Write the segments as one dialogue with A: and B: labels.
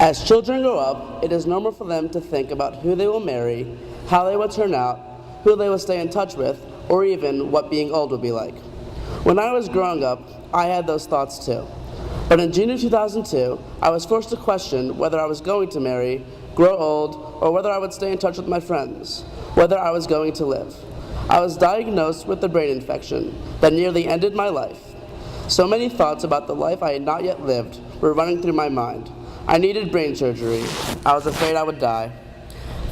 A: As children grow up, it is normal for them to think about who they will marry, how they will turn out, who they will stay in touch with, or even what being old will be like. When I was growing up, I had those thoughts too. But in June of 2002, I was forced to question whether I was going to marry, grow old, or whether I would stay in touch with my friends, whether I was going to live. I was diagnosed with a brain infection that nearly ended my life. So many thoughts about the life I had not yet lived were running through my mind. I needed brain surgery. I was afraid I would die.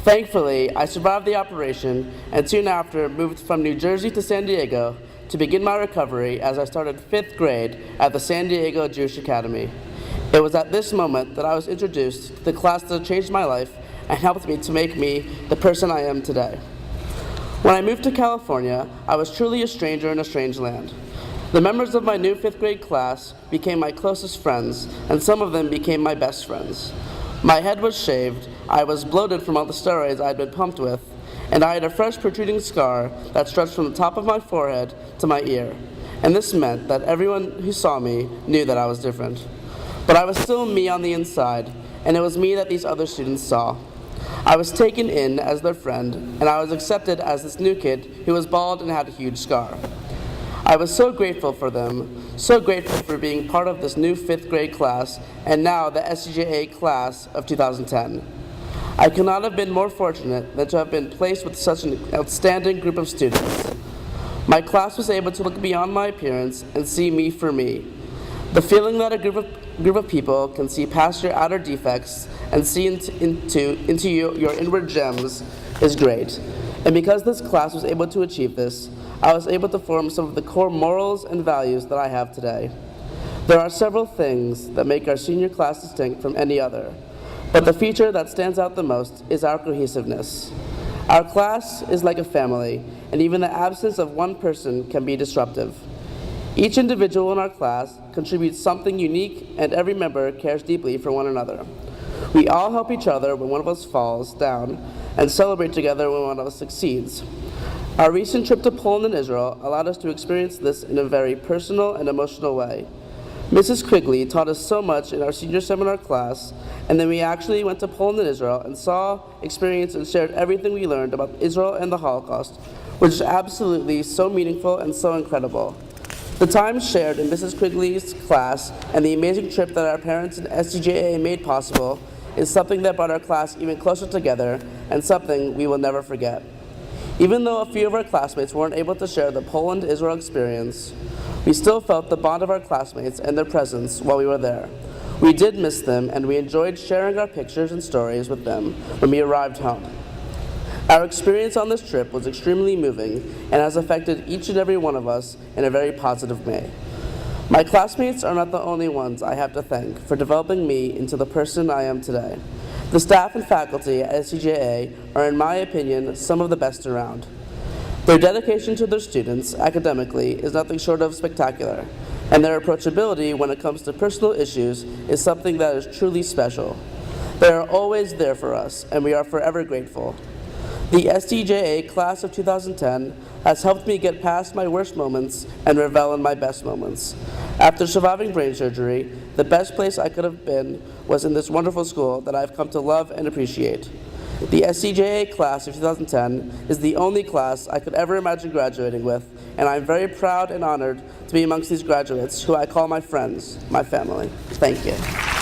A: Thankfully, I survived the operation and soon after moved from New Jersey to San Diego to begin my recovery as I started 5th grade at the San Diego Jewish Academy. It was at this moment that I was introduced to the class that changed my life and helped me to make me the person I am today. When I moved to California, I was truly a stranger in a strange land. The members of my new 5th grade class became my closest friends, and some of them became my best friends. My head was shaved, I was bloated from all the steroids I had been pumped with, and I had a fresh protruding scar that stretched from the top of my forehead to my ear. And this meant that everyone who saw me knew that I was different. But I was still me on the inside, and it was me that these other students saw. I was taken in as their friend, and I was accepted as this new kid who was bald and had a huge scar. I was so grateful for them, so grateful for being part of this new 5th grade class, and now the SDJA class of 2010. I could not have been more fortunate than to have been placed with such an outstanding group of students. My class was able to look beyond my appearance and see me for me. The feeling that a group of people can see past your outer defects and see into your inward gems is great. And because this class was able to achieve this, I was able to form some of the core morals and values that I have today. There are several things that make our senior class distinct from any other, but the feature that stands out the most is our cohesiveness. Our class is like a family, and even the absence of one person can be disruptive. Each individual in our class contributes something unique, and every member cares deeply for one another. We all help each other when one of us falls down, and celebrate together when one of us succeeds. Our recent trip to Poland and Israel allowed us to experience this in a very personal and emotional way. Mrs. Quigley taught us so much in our senior seminar class, and then we actually went to Poland and Israel and saw, experienced, and shared everything we learned about Israel and the Holocaust, which is absolutely so meaningful and so incredible. The time shared in Mrs. Quigley's class and the amazing trip that our parents and SDJA made possible is something that brought our class even closer together and something we will never forget. Even though a few of our classmates weren't able to share the Poland-Israel experience, we still felt the bond of our classmates and their presence while we were there. We did miss them, and we enjoyed sharing our pictures and stories with them when we arrived home. Our experience on this trip was extremely moving and has affected each and every one of us in a very positive way. My classmates are not the only ones I have to thank for developing me into the person I am today. The staff and faculty at SDJA are, in my opinion, some of the best around. Their dedication to their students academically is nothing short of spectacular, and their approachability when it comes to personal issues is something that is truly special. They are always there for us, and we are forever grateful. The SDJA class of 2010 has helped me get past my worst moments and revel in my best moments. After surviving brain surgery, the best place I could have been was in this wonderful school that I've come to love and appreciate. The SDJA class of 2010 is the only class I could ever imagine graduating with, and I'm very proud and honored to be amongst these graduates who I call my friends, my family. Thank you.